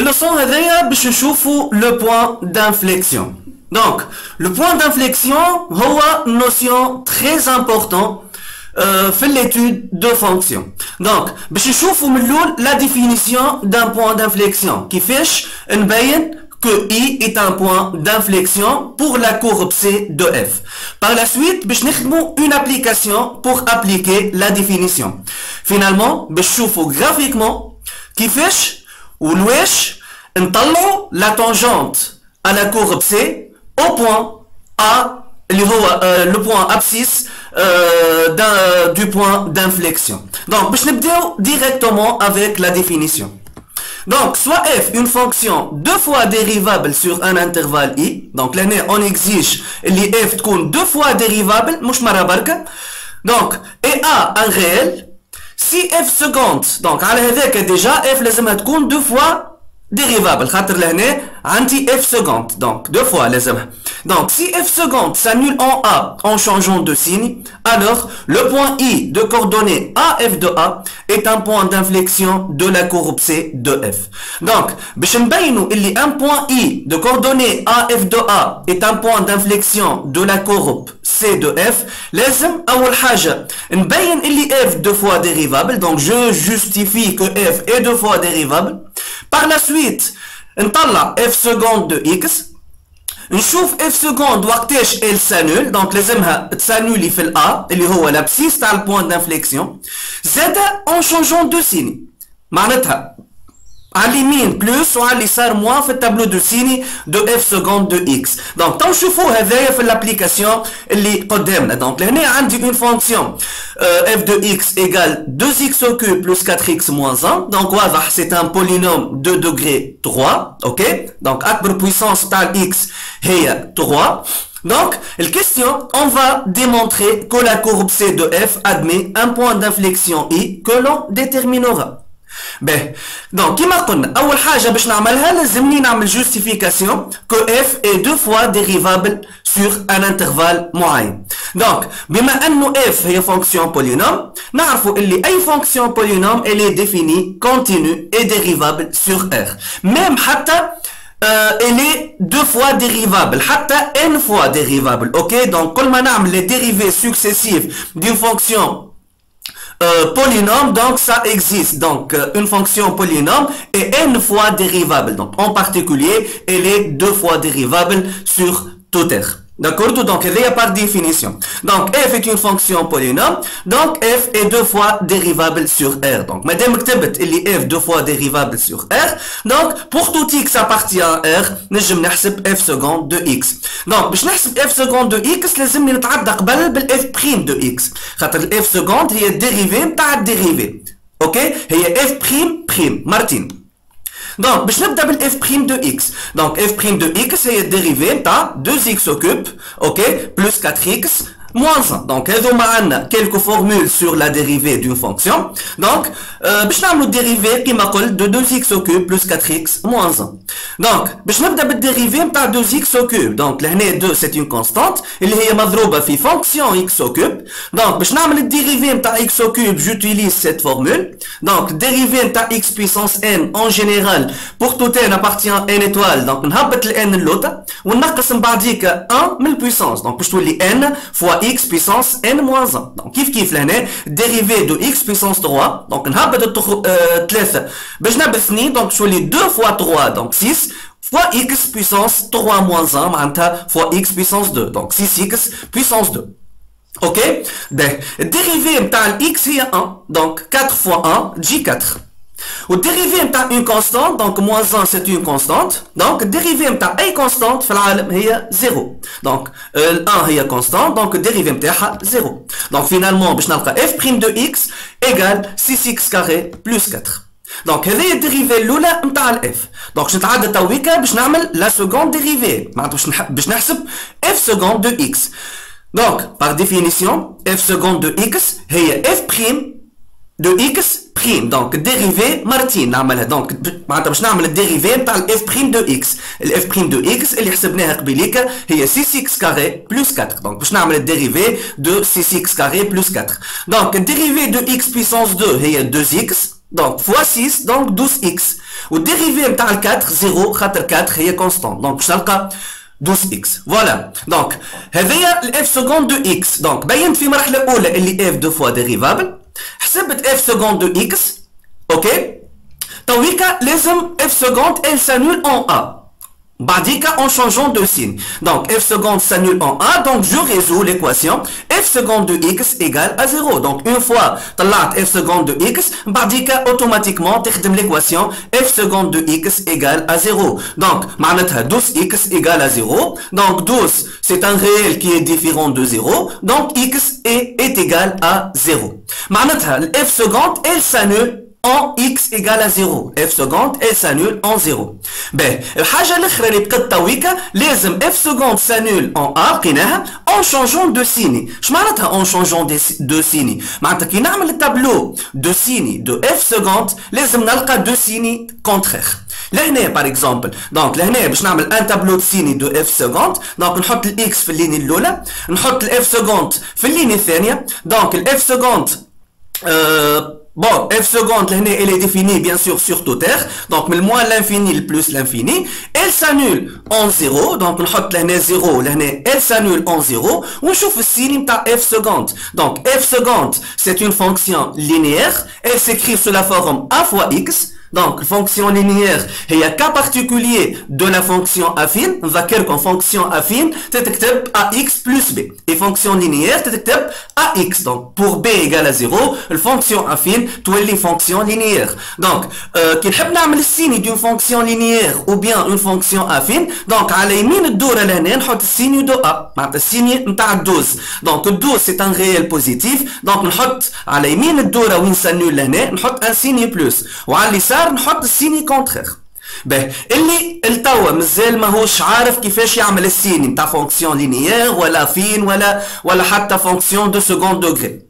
leçon هذايا باش نشوفوا le point d'inflexion. Donc le point d'inflexion هو notion très important في l'étude de fonction. Donc باش نشوفوا من الاول la définition d'un point d'inflexion كيفاش نبين que I est un point d'inflexion pour la courbe C de F. Par la suite, باش نخدموا une application pour appliquer la définition. Finalement, باش نشوفوا graphiquement كيفاش ولواش نطلعوا la tangente à la courbe C au point A اللي هو le point abscisse du point d'inflexion. Donc باش نبداو directement avec la définition. Donc, soit f, une fonction deux fois dérivable sur un intervalle i. Donc, là, on exige les f deux fois dérivable, mouche marabarka. Donc, et a un réel. Si f seconde, donc, à la déjà, f les deux fois dérivable. Khater là, anti f seconde. Donc, deux fois les Donc, si f seconde s'annule en a en changeant de signe, alors le point i de coordonnées AF de A est un point d'inflexion de la courbe C de F. Donc, un point i de coordonnées AF de A est un point d'inflexion de la courbe C de F. لازم أول حاجة نبين اللي F deux fois dérivable. Donc, je justifie que F est deux fois dérivable. Par la suite, نطلع F seconde de X. نشوف F seconde وقتاش elle s'annule. Donc لازمها تسانولي في ال A اللي هو l'abscisse تاع البوان دانفليكسيون. زادا en changeant de signe. معناتها على اليمين بلس وعلى اليسار موان في التابلو دو سيني دو اف سكوند دو اكس. دونك تو نشوفوا هذايا في الابليكاسيون اللي قدامنا. دونك لهنا عندي اون فونكسيون اف دو اكس ايكال 2x au cube plus 4x moins 1. دونك واضح سي ان بولينوم دو دوغري 3. اوكي دونك اكبر بويسونس تاع الاكس هي 3. Donc, la question, on va démontrer que la courbe C de F admet un point d'inflexion I que l'on déterminera. Ben, donc, كما قلنا أول حاجة باش نعملها لازمني نعمل justification que f est deux fois dérivable sur un intervalle معين. Donc, بما أنه f هي fonction polynôme نعرفوا اللي أي fonction polynôme elle est définie continue et dérivable sur R. Même حتى elle est deux fois dérivable, حتى n fois dérivable. Ok, donc كل ما نعمل les dérivés successifs d'une fonction polynôme, donc ça existe. Donc une fonction polynôme est n fois dérivable. Donc en particulier, elle est deux fois dérivable sur tout R. D'accord? Donc il y a par définition. Donc f est une fonction polynôme. Donc f est deux fois dérivable sur R. Donc madame il est f deux fois dérivable sur R. Donc pour tout x appartient à R, نجم نحسب f seconde de x. Donc باش نحسب f seconde de x لازمني نتعدى قبل بالf prime de x. خاطر f seconde هي الديريفي نتاع الديريفي. اوكي؟ هي f prime prime مارتين. Donc, باش نبدا بالf prime de x. Donc, f prime de x هي الديريفي نتاع 2x au cube, ok, plus 4x moins 1. Donc, هذوما عندنا quelques formules sur la dérivée d'une fonction. Donc, باش نعملوا الديريفي كيما قلت de 2x au cube plus 4x moins 1. Donc, باش نبدا بالديريفي نتاع 2x au cube. Donc, لهنا 2 c'est une constante اللي هي مضروبة في fonction x au cube. Donc, باش نعمل الديريفي نتاع x au cube, j'utilise cette formule. Donc, dérivé نتاع x puissance n en général pour tout n appartient à n étoile. Donc, نهبط ال n اللوطة وننقص من بعديك 1 من البويسونس. Donc, باش تولي n fois x puissance n moins 1. Donc كيف لهنا dérivé de x puissance 3. Donc نهبط 3 باش نهبط 2. Donc تولي 2 fois 3 donc 6 fois x puissance 3 moins 1 معناتها fois x puissance 2. Donc 6x puissance 2. Ok? Ben dérivé نتاع x هي 1. Donc 4 fois 1 تجي 4. Au dérivé نتاع une constante, donc moins 1 c'est une constante. Donc dérivé نتاع أي constante في العالم هي 0. Donc 1 هي constante, donc dérivé نتاعها 0. Donc finalement باش نلقى f prime de x égale 6x carré plus 4. Donc هذه الديريفي الأولى نتاع ال f. Donc باش نتعدى تويكا باش نعمل la seconde dérivée. معناتها باش نحسب f seconde de x. Donc par définition f seconde de x هي f prime de x prime. Donc dérivé مرتين نعملها. Donc معناتها باش نعمل الديريفي نتاع الاف بريم دو اكس. الاف بريم دو اكس اللي حسبناها قبيليك هي 6x كاري بلس 4. Donc باش نعمل الديريفي دو 6x كاري بلس 4. Donc الديريفي دو x puissance 2 هي 2x. donc fois 6 donc 12x والديريفي نتاع ال 4 0 خاطر 4 هي كونستانت دونك باش نلقى 12x فوالا دونك هذايا الاف سكوند دو اكس دونك بينت في المرحله الاولى اللي اف دو فوا ديريفابل حسبت اف سكوند دو اكس اوكي تويكا لازم اف سكوند elle s'annule en a Badika en changeant de signe. Donc f seconde s'annule en a, donc je résous l'équation f seconde de x égale à 0. Donc une fois طلعت f seconde de x, Badika automatiquement تخدم l'équation f seconde de x égale à 0. Donc معناتها 12x égale à 0. Donc 12 c'est un réel qui est différent de 0. Donc x est égal à 0. معناتها f seconde elle s'annule en x égale à 0 f seconde elle s'annule en 0 باهي الحاجه الاخرى اللي بقت تويكا لازم f seconde s'annule en a لقيناها en changeant de signe اش معناتها en changeant de signe معناتها كي نعمل التابلو de signe de f seconde لازم نلقى دو signe contraire لهنا باغ اكزومبل دونك لهنا باش نعمل ان تابلو دو سيني دو اف سكوند دونك نحط الاكس في الليني الاولى نحط الاف سكوند في الليني الثانيه دونك الاف سكوند Bon, f seconde, elle est définie bien sûr sur tout R. Donc, le moins l'infini, le plus l'infini. Elle s'annule en 0. Donc, on met 0, elle s'annule en 0. On chauffe le signe de f seconde. Donc, f seconde, c'est une fonction linéaire. Elle s'écrit sous la forme a fois x. Donc, fonction linéaire, il y a cas particulier de la fonction affine. On va dire qu'en fonction affine, tu écris ax plus b. Et fonction linéaire, tu écris ax. Donc, pour b égale à 0, la fonction affine, tu es les fonctions linéaires. Donc, qu'il y a le signe d'une fonction linéaire ou bien une fonction affine, donc, à l'émine de la on a le signe de a. Le signe de 12. Donc, 12 c'est un réel positif. Donc, on a à l'émine de la où on s'annule on a un signe plus. Ou à نحط السيني كونترير باهي اللي التوا مازال ماهوش عارف كيفاش يعمل السيني نتاع فونكسيون لينيير ولا فين ولا حتى فونكسيون دو سكوند دوغري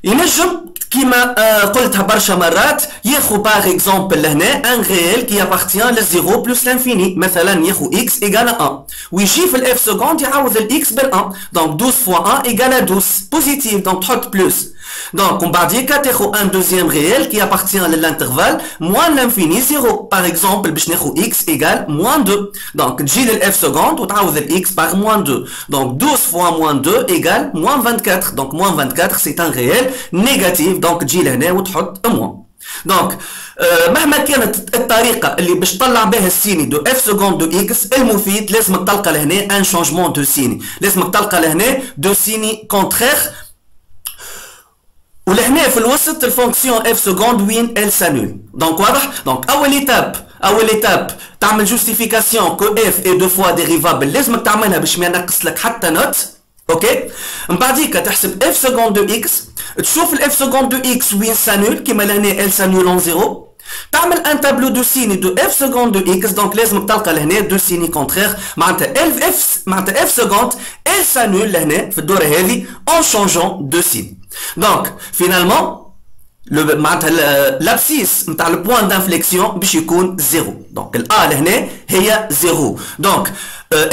ينجم كيما قلتها برشا مرات ياخو باغ اكزومبل لهنا ان ريال كي ابارتيان للزيرو بلس لانفيني مثلا ياخو اكس ايجال 1 ويجي في الاف سكوند يعوض الاكس بال 1 دونك 12 فوا 1 ايجال 12 بوزيتيف دونك تحط بلس Donc, on va dire qu'il y a un deuxième réel qui appartient à l'intervalle moins l'infini 0. Par exemple, x égale moins 2. Donc, j'ai le f seconde, on a x par moins 2. Donc, 12 fois moins 2 égale moins 24. Donc, moins 24, c'est un réel négatif. Donc, j'ai le nez, on a moins. Donc, مهما كانت الطريقة اللي باش تطلع بها السيني دو اف سكوند دو اكس المفيد لازمك تلقى لهنا ان شونجمون دو سيني لازمك تلقى لهنا دو سيني كونترير ولهنا في الوسط الفونكسيون اف سكوند وين ال سانول دونك واضح دونك اول ايتاب تعمل جوستيفيكاسيون كو اف اي دو فوا ديريفابل لازمك تعملها باش ما ينقص لك حتى نوت اوكي من بعديك تحسب اف سكوند دو اكس تشوف الاف سكوند دو اكس وين سانول كيما لهنا ال سانول اون زيرو تعمل ان تابلو دو سيني دو اف سكوند دو اكس دونك لازمك تلقى لهنا دو سيني كونترير معناتها اف سكوند ال سانول لهنا في الدوره هذه اون شونجون دو سين Donc, finalement, l'abscisse, le point d'inflexion, c'est 0. Donc, A, est 0. Donc,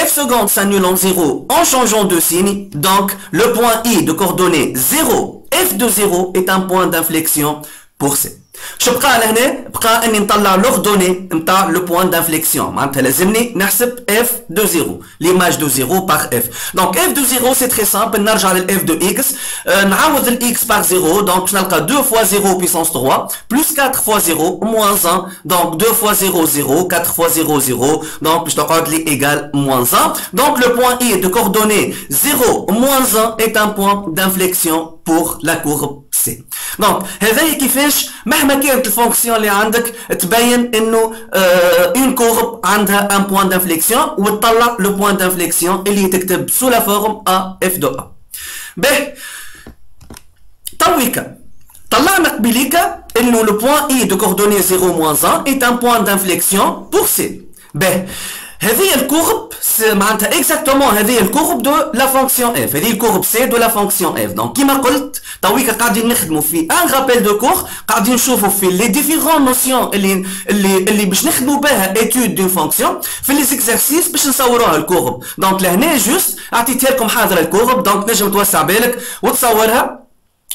f seconde s'annule en 0 en changeant de signe. Donc, le point I de coordonnée 0, f de 0 est un point d'inflexion pour C. شو بقى لهنا؟ بقى اني نطلع لوردوني نتاع لو بوان دانفليكسيون معناتها لازمني نحسب اف دو زيرو ليماج دو زيرو باغ اف دونك اف دو زيرو سي تري سامبل نرجع للاف دو اكس نعوض الاكس باغ زيرو دونك باش نلقى 2 فوا 0 بيسونس 3 بلس 4 فوا 0 موان 1 دونك 2 فوا 0 0 4 فوا 0 0 دونك باش تقعد لي ايغال موان 1 دونك لو بوان اي دو كوردوني 0 موان 1 est un point d'inflexion pour la courbe C. دونك هذايا كيفاش مهما كانت الفونكسيون اللي عندك تبين انه اون كورب عندها ان بوان دانفليكسيون وتطلع لو بوان دانفليكسيون اللي تكتب سو لا فورم ا اف دو ا باهي تويكا طلعنا قبيليكا انه لو بوان اي دو كوردوني 0 موان 1 est un point d'inflexion pour C. باهي هذه الكورب معناتها اكزاكتومون هذه الكورب دو لا فونكسيون اف هذه الكورب سي دو لا فونكسيون اف دونك كيما قلت تويكا قاعدين نخدموا في ان رابيل دو كور قاعدين نشوفوا في لي ديفيرون نوسيون اللي باش نخدموا بها ايتود دون فونكسيون في لي زيكزارسيس باش نصوروها الكورب دونك لهنا جوست عطيتها لكم حاضره الكورب دونك نجم توسع بالك وتصورها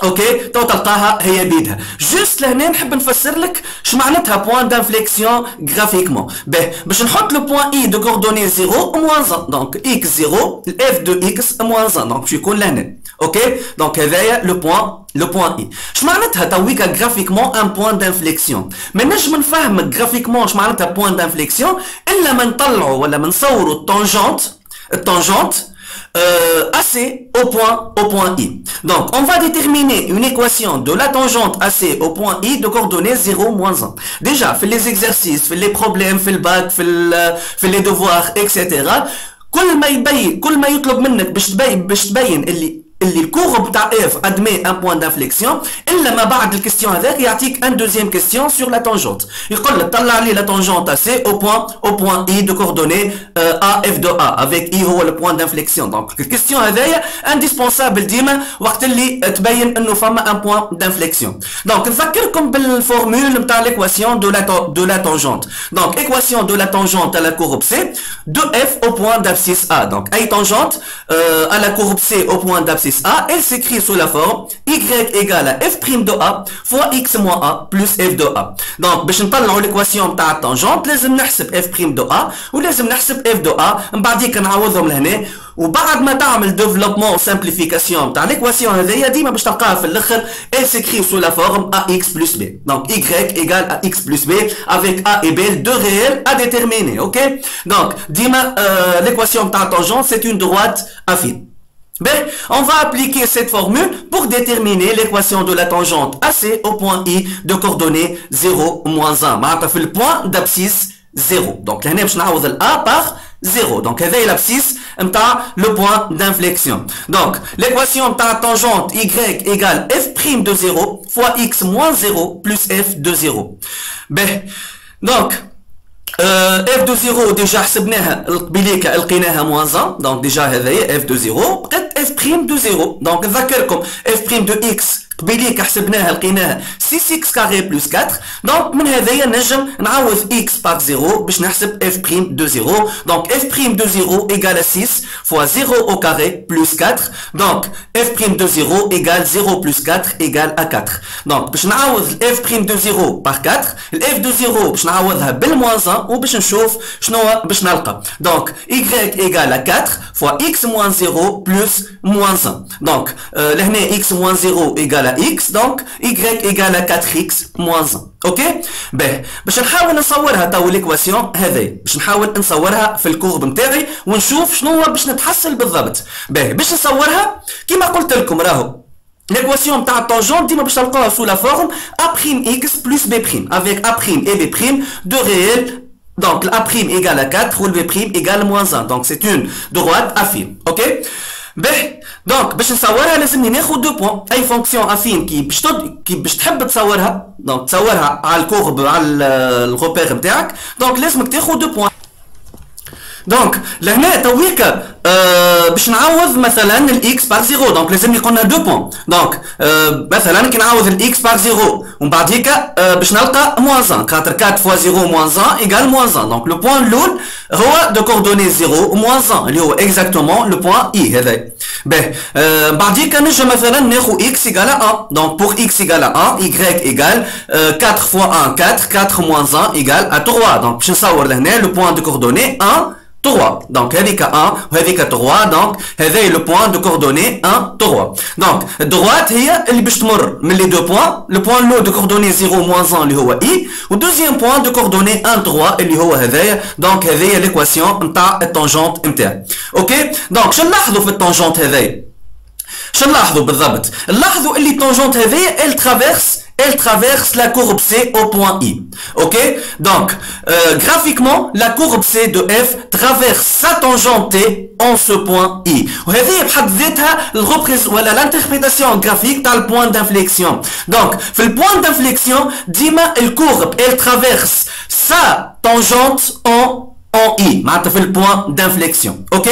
اوكي تو تلقاها هي بيدها. جوست لهنا نحب نفسر لك شو معناتها بوان دانفليكسيون غرافيكمون. باش نحط لو بوان اي دو كوردوني 0 موان 1 دونك اكس 0 الاف دو اكس موان 1 دونك باش يكون لهنا. اوكي دونك هذايا لو بوان اي. شو معناتها تويكا غرافيكمون ان بوان دانفليكسيون؟ ما نجم نفهمك غرافيكمون شو معناتها بوان دانفليكسيون الا ما نطلعوا ولا ما نصوروا التانجونت AC au point I. Donc, on va déterminer une équation de la tangente AC au point I de coordonnées 0, moins 1. Déjà, fait les exercices, fait les problèmes, fait le bac, fait les devoirs, etc. كل ما يطلب منك باش تبين اللي الكورب تاع اف ادمي ان بوان دانفليكسيون، الا ما بعد الكيستيون هذاك يعطيك ان دوزيام كيستيون سور لا تانجونت، يقول لك طلع لي لا تانجونت سي او بوان اي دو كوردوني ا اف دو ا افيك اي هو البوان دانفليكسيون. دونك الكيستيون هذايا انديسبونسابل ديما وقت اللي تبين انه فما ان بوان دانفليكسيون. دونك نذكركم بالفورمول نتاع ليكواسيون دو لا تانجونت. دونك ايكواسيون دو لا تانجونت à la courbe C de f au point d'abscisse A. Donc ay tangente à la courbe C au point d'abscisse A, elle s'écrit sous la forme y égale à f' de A fois x moins A plus f de A. Donc, باش نطلعوا l'équation تاع التانجونت لازم نحسب f' de A ولازم نحسب f de A، من بعديك نعوضهم لهنا، وبعد ما تعمل développement و simplification تاع l'équation هذيا ديما باش تلقاها في الاخر elle s'écrit sous la forme ax plus b. Donc y égale à x plus b avec a et b deux réels à déterminer. Ok, donc ديما l'équation تاع التانجونت c'est une droite affine. Ben, on va appliquer cette formule pour déterminer l'équation de la tangente AC au point I de coordonnées 0, moins 1. معناتها في le point d'abscisse 0. Donc هنا باش نعوض ال A par 0. Donc هذا l'abscisse نتاع le point d'inflexion. Donc l'équation نتاع tangente y égale f' de 0 fois x moins 0 plus f de 0. Ben, donc f de 0 déjà حسبناها قبيليك لقيناها moins 1. Donc déjà هذايا f de 0 بقت f' de 0. Donc نذكركم f' de x قبيليك حسبناها لقيناها 6x carré plus 4. Donc من هذايا نجم نعوض x par 0 باش نحسب f' de 0. Donc f' de 0 égale à 6 fois 0 au carré plus 4. Donc f' de 0 égale 0 plus 4 égale à 4. Donc باش نعوض f' de 0 par 4. f de 0 باش نعوضها بالموان 1 وباش نشوف شنو باش نلقى. Donc y égale à 4 fois x moins 0 plus moins 1. Donc لهنا x moins 0 égale à x, donc y égale à 4x moins 1. Ok? باهي باش نحاول نصورها تو ليكواسيون هذي، باش نحاول نصورها في الكورب نتاعي ونشوف شنو هو باش نتحصل بالضبط. باهي باش نصورها كيما قلت لكم راهو l'équation تاع التانجونت ديما باش تلقاوها sous la forme a'(x plus b', avec a' et b' deux réels. Donc la prime égale à 4 ou le b' égale à moins 1. Donc c'est une droite affine. Ok? باهي دونك باش نصورها لازمني ناخذ دو بوان. اي فونكسيون افين كي باش تحب تصورها، دونك تصورها على الكورب على الغوبير نتاعك، دونك لازمك تاخذ دو بوان. دونك لهنا تويكا باش نعوض مثلا الاكس بار 0، دونك لازمني قلنا دو بوان. دونك مثلا كي نعوض الاكس بار 0 ومن بعديكا باش نلقى موان 1، خاطر 4 فوا 0 موان 1 ايكال موان 1. دونك لو بوان الاول هو دو كوردوني 0 موان 1 اللي هو اكزاكتومون لو بوان اي هذا. باهي بعديكا نجم مثلا ناخذ اكس ايكال 1. دونك بور اكس ايكال 1 y ايكال 4 فوا 1 4 موان 1 ايكال 3. دونك باش نصور لهنا لو بوان دو كوردوني 1 3. Donc هذيك 1 وهذيك 3. دونك هذا لو بوان دو كوردوني 1 3. دونك الدروات هي اللي باش تمر من لي دو بوان. لو بوان لو دو كوردوني 0 موان 1 اللي هو اي، والدوزيام بوان دو كوردوني 1 3 اللي هو هذايا. دونك هذايا ليكواسيون نتاع التانجونت نتاعي. اوكي دونك شنو نلاحظوا في التانجونت هذايا؟ شنو نلاحظوا بالضبط؟ نلاحظوا اللي التانجونت هذايا elle traverse la courbe C au point I. Ok? Donc, graphiquement, la courbe C de F traverse sa tangente T en ce point I. وهذه بحد ذاتها l'interprétation graphique dans le point d'inflexion. Donc, في le point d'inflexion, ديما الكورب elle traverse sa tangente en I. معناتها في le point d'inflexion. Ok?